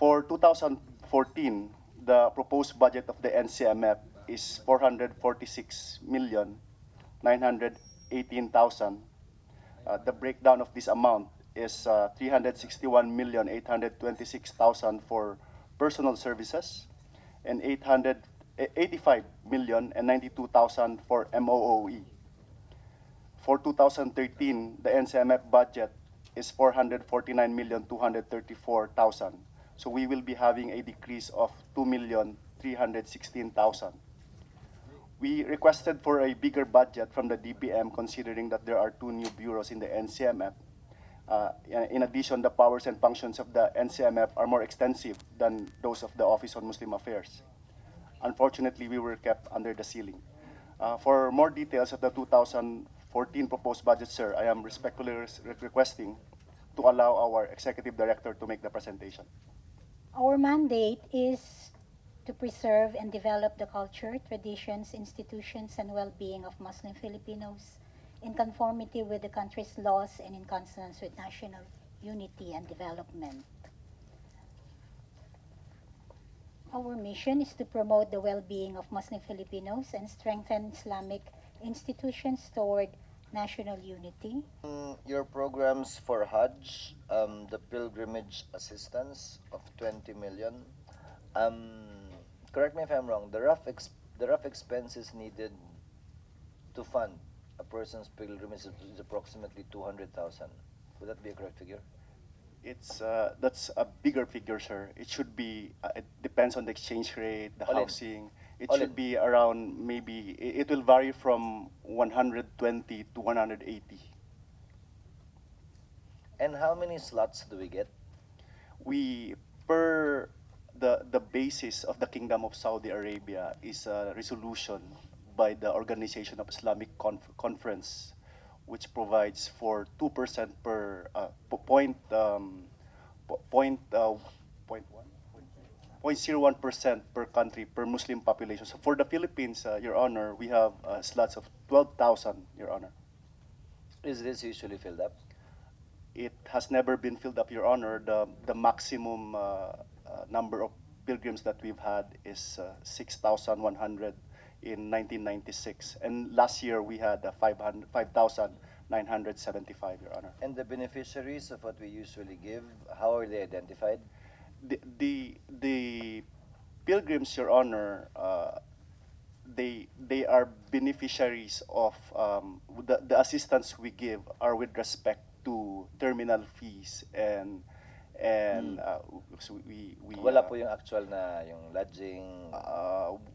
For 2014, the proposed budget of the NCMF is 446,918,000. The breakdown of this amount is 361,826,000 for personal services and 85,092,000 for MOOE. For 2013, the NCMF budget is 449,234,000. So we will be having a decrease of 2,316,000. We requested for a bigger budget from the DBM considering that there are two new bureaus in the NCMF. In addition, the powers and functions of the NCMF are more extensive than those of the Office on Muslim Affairs. Unfortunately, we were kept under the ceiling. For more details of the 2014 proposed budget, sir, I am respectfully requesting to allow our executive director to make the presentation. Our mandate is to preserve and develop the culture, traditions, institutions, and well-being of Muslim Filipinos in conformity with the country's laws and in consonance with national unity and development. Our mission is to promote the well-being of Muslim Filipinos and strengthen Islamic institutions toward national unity. Your programs for Hajj, the pilgrimage assistance of 20 million. Correct me if I'm wrong. The rough expenses needed to fund a person's pilgrimage is approximately 200,000. Would that be a correct figure? That's a bigger figure, sir. It should be. It depends on the exchange rate, the All in. housing. It All should in. be around maybe. It will vary from 120 to 180. And how many slots do we get? We per the basis of the Kingdom of Saudi Arabia is a resolution by the Organization of Islamic Conference, which provides for 2% per point 0.01% per country per Muslim population. So for the Philippines, Your Honor, we have slots of 12,000, Your Honor. Is this usually filled up? It has never been filled up, Your Honor. The maximum number of pilgrims that we've had is 6,100 in 1996, and last year we had 5,975, Your Honor. And the beneficiaries of what we usually give, how are they identified? The pilgrims, Your Honor, they are beneficiaries of the assistance we give are with respect to terminal fees and so we Wala po yung actual na yung lodging,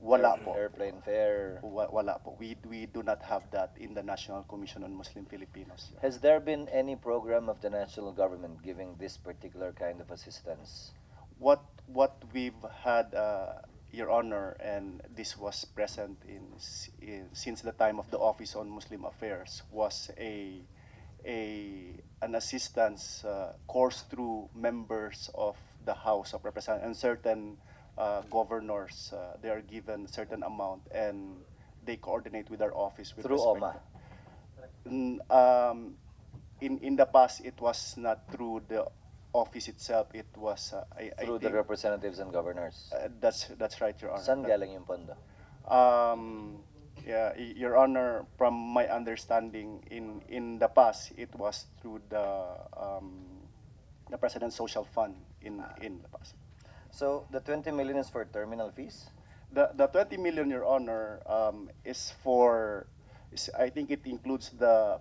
wala po. airplane fare. Wala po. We do not have that in the National Commission on Muslim Filipinos. Has there been any program of the national government giving this particular kind of assistance? What we've had, Your Honor, and this was present since the time of the Office on Muslim Affairs, was an assistance course through members of the House of Representatives and certain governors. They are given a certain amount and they coordinate with our office with Through respect. OMA? In the past, it was not through the office itself. It was I Through the think, representatives and governors? that's right, Your Honor. Saan galing yung pondo? Yeah, Your Honor, from my understanding, in the past, it was through the President's Social Fund in the past. So the 20 million is for terminal fees? The 20 million, Your Honor, I think it includes the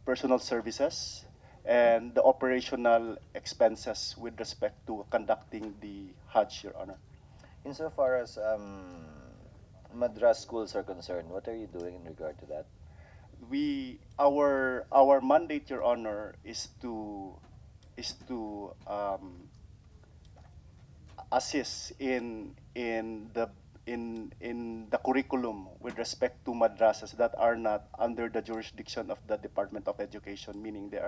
personal services and the operational expenses with respect to conducting the Hajj, Your Honor. Insofar as Madras schools are concerned, what are you doing in regard to that? Our mandate, Your Honor, is to assist in the curriculum with respect to madrasas that are not under the jurisdiction of the Department of Education, meaning they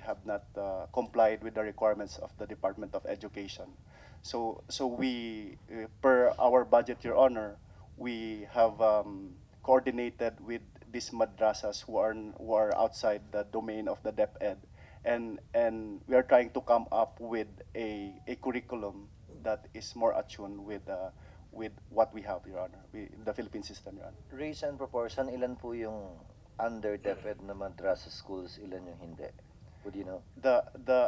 have not complied with the requirements of the Department of Education. So we, per our budget, Your Honor, we have coordinated with these madrasas who are outside the domain of the DepEd, and we are trying to come up with a curriculum that is more attuned with what we have, Your Honor, the Philippine system, Your Honor. Ratio and proportion, ilan po yung under DepEd na madrasa schools, ilan yung hindi? Would you know?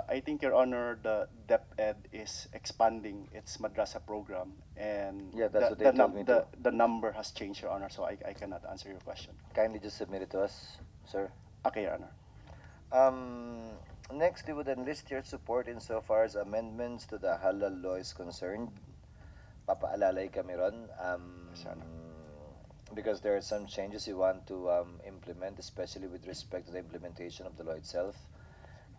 I think, Your Honor, the DepEd is expanding its madrasa program, and Yeah, that's what they told me too. the number has changed, Your Honor, so I cannot answer your question. Kindly just submit it to us, sir. Okay, Your Honor. Next, we would enlist your support insofar as amendments to the halal law is concerned. Papaalalay kami ron. Yes, Your Honor. Because there are some changes you want to implement, especially with respect to the implementation of the law itself.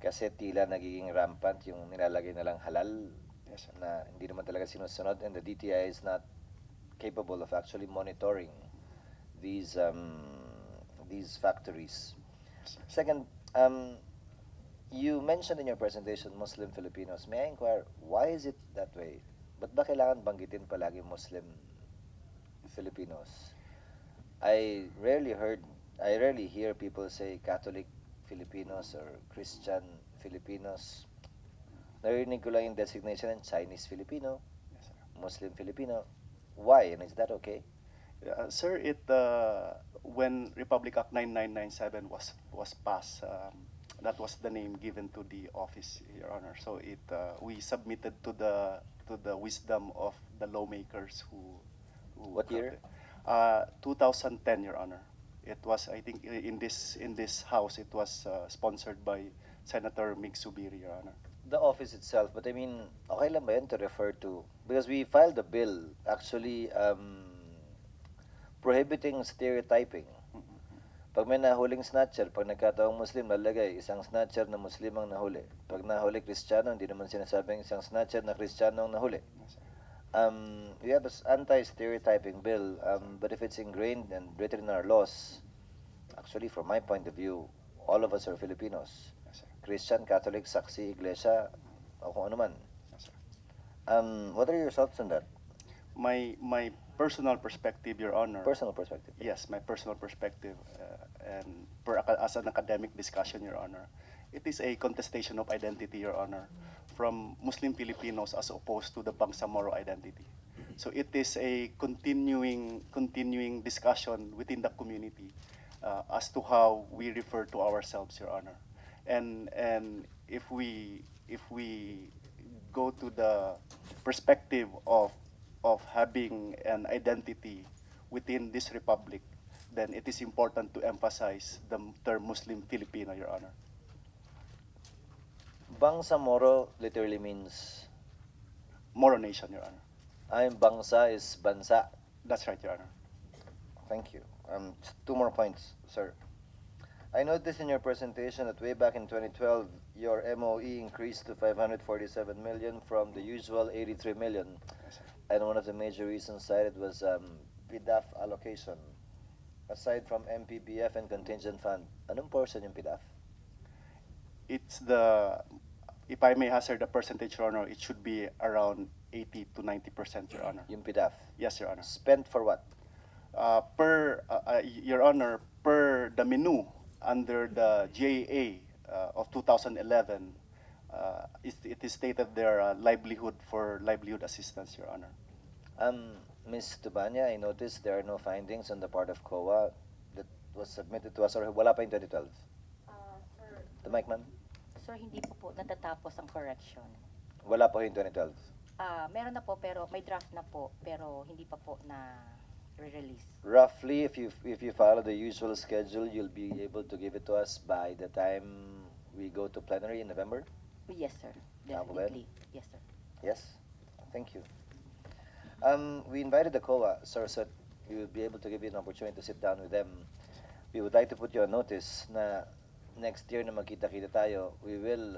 Kasi tila nagiging rampant yung nilalagay na lang halal Yes, sir. na hindi naman talaga sinusunod, and the DTI is not capable of actually monitoring these factories. Second, you mentioned in your presentation Muslim Filipinos. May I inquire, why is it that way? Ba't ba kailangan banggitin palagi Muslim Filipinos? I rarely hear people say Catholic Filipinos or Christian Filipinos. Narinig ko lang yung designation ng Chinese Filipino, Yes, sir. Muslim Filipino. Why? And is that okay? Sir, when Republic Act 9997 was passed, that was the name given to the office, Your Honor. So we submitted to the wisdom of the lawmakers who What year? 2010, Your Honor. It was, I think, in this house, it was sponsored by Senator Mig Subiri, Your Honor. The office itself, but I mean, okay lang ba yan to refer to? Because we filed a bill actually prohibiting stereotyping. Pag may nahuling snatcher, pag nagkataong Muslim, lalagay isang snatcher na Muslim ang nahuli. Pag nahuli Kristiyano, hindi naman sinasabing isang snatcher na Kristiyano ang nahuli. Yes, sir. We have an anti-stereotyping bill, but if it's ingrained and written in our laws, actually, from my point of view, all of us are Filipinos. Yes, sir. Christian, Catholic, saksi, iglesia, o kung ano man. Yes, sir. What are your thoughts on that? My personal perspective, Your Honor. Personal perspective. Yes, my personal perspective, and as an academic discussion, Your Honor, it is a contestation of identity, Your Honor, from Muslim Filipinos as opposed to the Bangsamoro identity. So it is a continuing discussion within the community as to how we refer to ourselves, Your Honor, and if we go to the perspective of having an identity within this republic, then it is important to emphasize the term Muslim Filipino, Your Honor. Bangsamoro literally means, Moro Nation, Your Honor. bangsa is bansa. That's right, Your Honor. Thank you. Just two more points, sir. I noticed in your presentation that way back in 2012, your MOE increased to 547 million from the usual 83 million. Yes, sir. And one of the major reasons cited was PDAF allocation. Aside from MPBF and contingent fund, anong portion yung PDAF? It's if I may hazard the percentage, Your Honor, it should be around 80 to 90%, Your Honor. Yung PDAF. Yes, Your Honor. Spent for what? Your Honor, per the menu under the GAA of 2011, it is stated there livelihood assistance, Your Honor. Ms. Tubanya, I noticed there are no findings on the part of COA that was submitted to us, or wala pa in 2012? Sir, The mic, ma'am? sir, hindi po natatapos ang correction. Wala pa in 2012. Meron na po, pero may draft na po, pero hindi pa po na release. Roughly, if you follow the usual schedule, you'll be able to give it to us by the time we go to plenary in November? Yes, sir. Tama ba yan? Definitely. Yes, sir. Yes? Thank you. We invited the COA, sir, so we will be able to give you an opportunity to sit down with them. We would like to put you on notice na next year na magkita-kita tayo, we will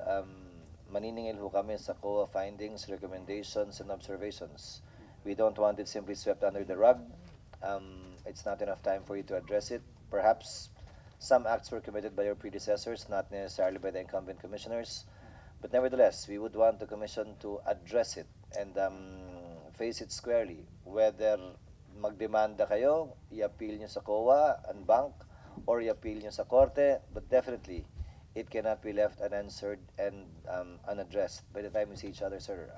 maniningil ho kami sa COA findings, recommendations, and observations. We don't want it simply swept under the rug. It's not enough time for you to address it. Perhaps some acts were committed by your predecessors, not necessarily by the incumbent commissioners. But nevertheless, we would want the commission to address it and face it squarely. Whether magdemanda kayo, i-appeal nyo sa COA and bank, or i-appeal nyo sa korte, but definitely, it cannot be left unanswered and unaddressed by the time we see each other, sir.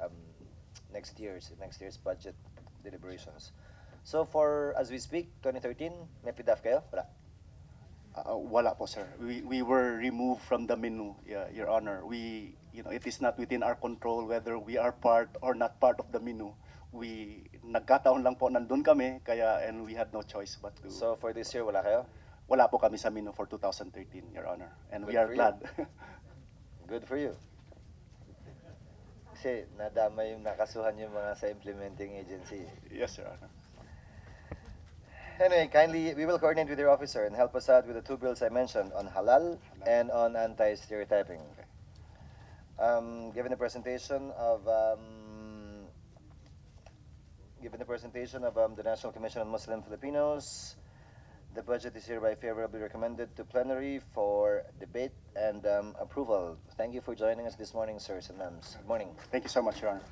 Next year's budget deliberations. So for as we speak, 2013, may PDAF kayo? Wala. Wala po, sir. We were removed from the menu, Your Honor. It is not within our control whether we are part or not part of the menu. Nagkataon lang po nandun kami, and we had no choice but to. So for this year, wala kayo? Wala po kami sa menu for 2013, Your Honor. And we Good are for you. glad. Good for you. Kasi nadama yung nakasuhan yung mga sa implementing agency. Yes, Your Honor. Anyway, kindly, we will coordinate with your officer and help us out with the two bills I mentioned on halal and on anti-stereotyping. Given the presentation of the National Commission on Muslim Filipinos, the budget is hereby favorably recommended to plenary for debate and approval. Thank you for joining us this morning, sirs and ma'ams. Good morning. Thank you so much, Your Honor.